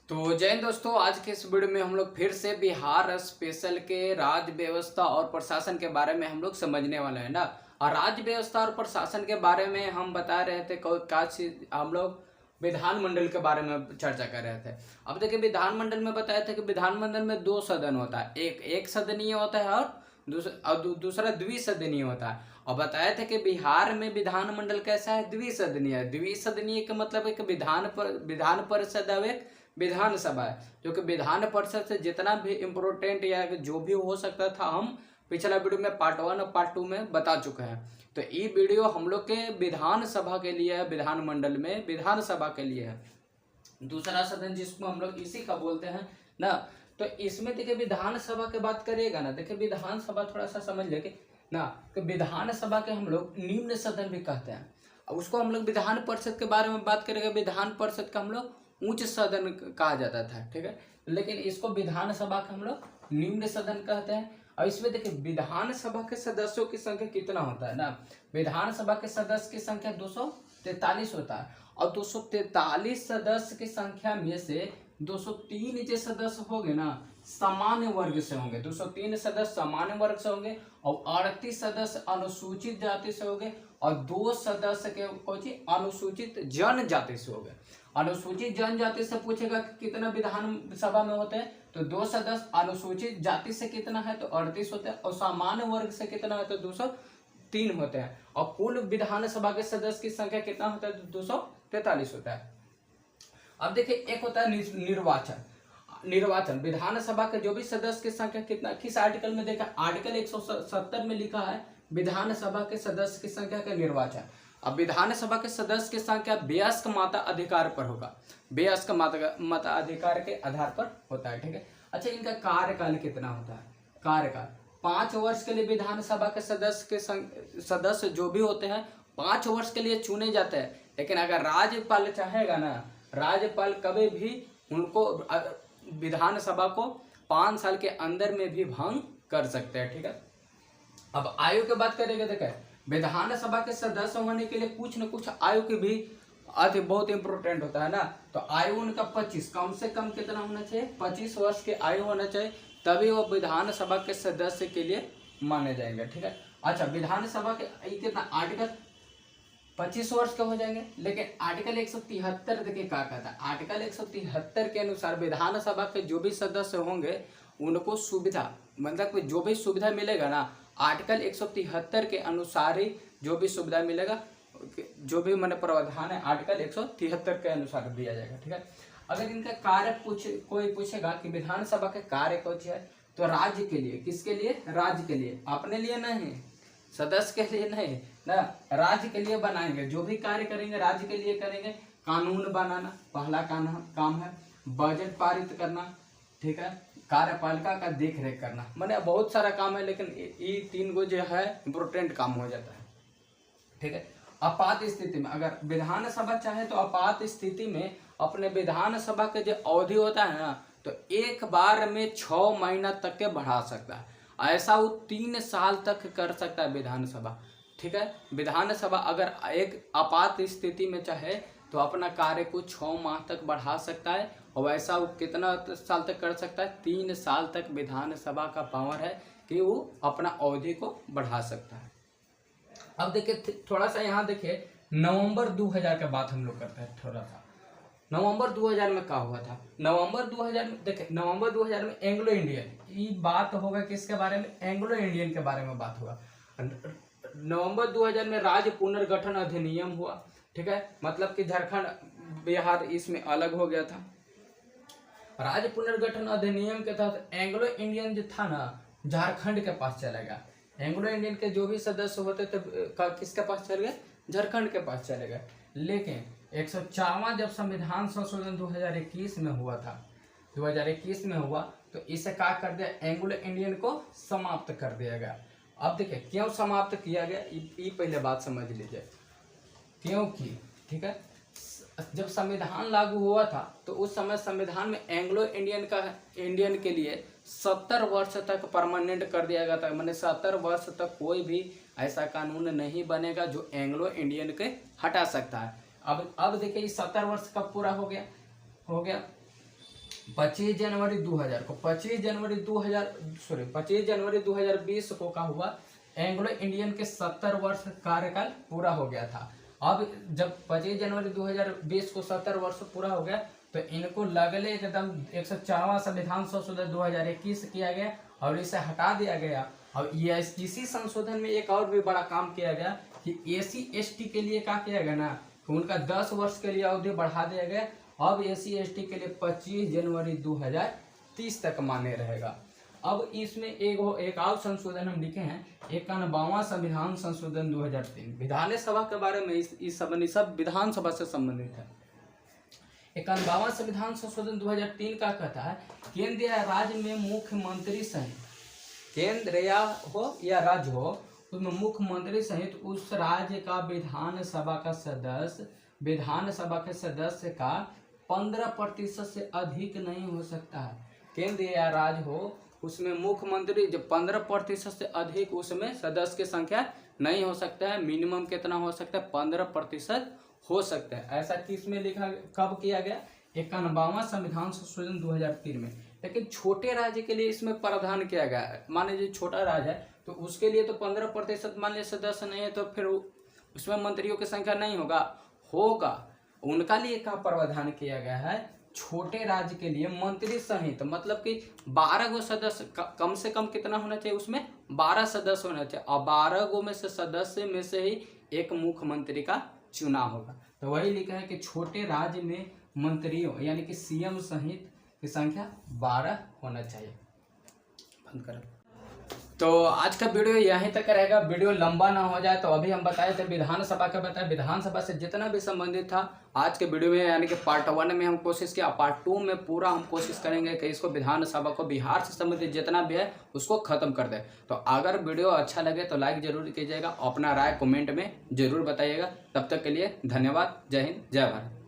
तो जय हिंद दोस्तों, आज के इस वीडियो में हम लोग फिर से बिहार स्पेशल के राज्य व्यवस्था और प्रशासन के बारे में हम लोग समझने वाले हैं ना। और राज्य व्यवस्था और प्रशासन के बारे में हम बता रहे थे क्या चीज, हम लोग विधानमंडल के बारे में चर्चा कर रहे थे। अब देखिए, विधानमंडल में बताया था कि विधानमंडल में दो सदन होता है, एक सदनीय होता है और दूसरा द्विसदनीय होता है। और बताया था कि बिहार में विधानमंडल कैसा है, द्विसदनीय है। द्विसदनीय का मतलब एक विधान परिषद और एक विधानसभा है, जो कि विधान परिषद से जितना भी इम्पोर्टेंट या जो भी हो सकता था हम पिछला वीडियो में पार्ट 1 और पार्ट 2 में बता चुके हैं। तो ये वीडियो हम लोग के विधानसभा के लिए है, विधानमंडल में विधानसभा के लिए है। दूसरा सदन जिसको हम लोग इसी का बोलते हैं ना। तो इसमें देखिए विधानसभा की बात करिएगा ना, देखिए विधानसभा थोड़ा सा समझ लेके ना कि विधानसभा के हम लोग निम्न सदन भी कहते हैं। अब उसको हम लोग विधान परिषद के बारे में बात करेंगे, विधान परिषद का हम लोग उच्च सदन कहा जाता था, ठीक है। लेकिन इसको विधानसभा का हम लोग निम्न सदन कहते हैं। और इसमें देखिए विधानसभा के सदस्यों की संख्या कितना होता है ना, विधानसभा के सदस्य की संख्या 243 होता है। और 243 सदस्य की संख्या में से 203 जो सदस्य होंगे ना सामान्य वर्ग से होंगे, 203 सदस्य सामान्य वर्ग से होंगे और 38 सदस्य अनुसूचित जाति से होंगे और 2 सदस्य के अनुसूचित जनजाति से होंगे। अनुसूचित जनजाति से पूछेगा कि कितना विधानसभा में होते हैं, तो 2 सदस्य। अनुसूचित जाति से कितना है तो 38 होते हैं और सामान्य वर्ग से कितना है तो 203 होते हैं। और कुल विधानसभा के सदस्य की संख्या कितना होता है तो 243 होता है। अब देखिए एक होता है निर्वाचन विधानसभा के जो भी सदस्य की संख्या कितना, किस आर्टिकल में देखा, आर्टिकल 170 में लिखा है विधानसभा के सदस्य की संख्या का निर्वाचन। अब विधानसभा के सदस्य की संख्या वयस्क मताधिकार पर होगा, वयस्क मताधिकार के आधार पर होता है, ठीक है। अच्छा, इनका कार्यकाल कितना होता है, कार्यकाल 5 वर्ष के लिए विधानसभा के सदस्य जो भी होते हैं 5 वर्ष के लिए चुने जाते हैं। लेकिन अगर राज्यपाल चाहेगा ना, राज्यपाल कभी भी उनको विधानसभा को 5 साल के अंदर में भी भंग कर सकते हैं, ठीक है। अब आयु की बात करेंगे, देखें विधानसभा के सदस्य होने के लिए कुछ न कुछ आयु की भी बहुत इंपॉर्टेंट होता है ना। तो आयु उनका 25, कम से कम कितना होना चाहिए, 25 वर्ष की आयु होना चाहिए, तभी वो विधानसभा के सदस्य के लिए माने जाएंगे, ठीक है। अच्छा, विधानसभा के कितना आर्टिकल 25 वर्ष के हो जाएंगे। लेकिन आर्टिकल 173 देखिए क्या कहता है, आर्टिकल 173 के अनुसार विधानसभा के जो भी सदस्य होंगे उनको सुविधा, मतलब जो भी सुविधा मिलेगा ना, आर्टिकल 173 के अनुसार ही जो भी सुविधा मिलेगा, जो भी मैंने प्रावधान है आर्टिकल 173 के अनुसार दिया जाएगा, ठीक है। अगर इनका कार्य कोई पूछेगा कि विधानसभा के कार्य कुछ है, तो राज्य के लिए, किसके लिए, राज्य के लिए, अपने लिए नहीं, सदस्य के लिए नहीं ना, राज्य के लिए बनाएंगे। जो भी कार्य करेंगे राज्य के लिए करेंगे। कानून बनाना पहला काम है, बजट पारित करना, ठीक है, कार्यपालिका का देख रेख करना, मैंने बहुत सारा काम है, लेकिन ये 3 गो जो है इम्पोर्टेंट काम हो जाता है, ठीक है। आपात स्थिति में अगर विधानसभा चाहे तो आपात स्थिति में अपने विधानसभा के जो अवधि होता है ना, तो एक बार में 6 महीना तक के बढ़ा सकता है। ऐसा वो 3 साल तक कर सकता है विधानसभा, ठीक है। विधानसभा अगर एक आपात स्थिति में चाहे तो अपना कार्य को 6 माह तक बढ़ा सकता है। और वैसा वो कितना साल तक कर सकता है, 3 साल तक विधानसभा का पावर है कि वो अपना अवधि को बढ़ा सकता है। अब देखिए थोड़ा सा यहाँ देखिए नवंबर 2000 का बात हम लोग करते हैं थोड़ा सा। नवंबर 2000 में क्या हुआ था, नवंबर 2000 में देखिए, नवंबर 2000 में एंग्लो इंडियन, ये बात होगा किसके बारे में, एंग्लो इंडियन के बारे में बात होगा। नवंबर 2000 में राज्य पुनर्गठन अधिनियम हुआ, ठीक है, मतलब कि झारखंड बिहार इसमें अलग हो गया था। राज्य पुनर्गठन अधिनियम के तहत एंग्लो इंडियन जो था ना झारखंड के पास चला गया। एंग्लो इंडियन के जो भी सदस्य होते थे किसके पास चले गए, झारखंड के पास चले गए। लेकिन 104वां जब संविधान संशोधन 2021 में हुआ था, 2021 में हुआ, तो इसे क्या कर दिया, एंग्लो इंडियन को समाप्त कर दिया गया। अब देखिए क्यों समाप्त किया गया, ये पहले बात समझ लीजिए क्यों की, ठीक है। जब संविधान लागू हुआ था तो उस समय संविधान में एंग्लो इंडियन के लिए 70 वर्ष तक परमानेंट कर दिया गया था, मैंने 70 वर्ष तक कोई भी ऐसा कानून नहीं बनेगा जो एंग्लो इंडियन के हटा सकता है। अब देखिए 70 वर्ष कब पूरा हो गया 25 जनवरी 2000 को 25 जनवरी 2020 को क्या हुआ, एंग्लो इंडियन के 70 वर्ष कार्यकाल पूरा हो गया था। अब जब 25 जनवरी 2020 को 70 वर्ष पूरा हो गया तो इनको लगले एकदम 104वां संविधान संशोधन 2021 किया गया और इसे हटा दिया गया। और इसी संशोधन में एक और भी बड़ा काम किया गया कि SC/ST के लिए क्या किया गया ना, उनका 10 वर्ष के लिए अवधि बढ़ा दिया गया। अब SC/ST के लिए 25 जनवरी 2030 तक मान्य रहेगा। अब इसमें एक और संशोधन हम लिखे हैं, 91वां संविधान संशोधन 2003। विधानसभा के बारे में इस सब विधानसभा से संबंधित है। 91वां संविधान संशोधन 2003 का कहता है, केंद्र या राज्य में मुख्यमंत्री सहित, केंद्र या राज्य हो उसमें मुख्यमंत्री सहित उस राज्य का विधानसभा के सदस्य का 15% से अधिक नहीं हो सकता है। केंद्र या राज्य हो उसमें मुख्यमंत्री जब 15% से अधिक उसमें सदस्य की संख्या नहीं हो सकता है। मिनिमम कितना हो सकता है, 15% हो सकता है। ऐसा किस में लिखा, कब किया गया, 91वां संविधान संशोधन 2003 में। लेकिन छोटे राज्य के लिए इसमें प्रावधान किया गया है। मान लीजिए छोटा राज्य है तो उसके लिए तो 15% मान लीजिए सदस्य नहीं है तो फिर उसमें मंत्रियों की संख्या नहीं होगा। उनका लिए क्या प्रावधान किया गया है, छोटे राज्य के लिए मंत्री सहित, मतलब कि 12 गो सदस्य, कम से कम कितना होना चाहिए, उसमें 12 सदस्य होना चाहिए और 12 गो में से सदस्य में से ही एक मुख्यमंत्री का चुनाव होगा। तो वही लिखा है कि छोटे राज्य में मंत्रियों यानी कि CM सहित की संख्या 12 होना चाहिए। बंद करें। तो आज का वीडियो यहीं तक रहेगा, वीडियो लंबा ना हो जाए। तो अभी हम बताए थे विधानसभा का, बताया विधानसभा से जितना भी संबंधित था आज के वीडियो में, यानी कि पार्ट 1 में हम कोशिश किया, पार्ट 2 में पूरा हम कोशिश करेंगे कि इसको विधानसभा को बिहार से संबंधित जितना भी है उसको खत्म कर दे। तो अगर वीडियो अच्छा लगे तो लाइक जरूर कीजिएगा, अपना राय कमेंट में जरूर बताइएगा। तब तक के लिए धन्यवाद। जय हिंद, जय भारत।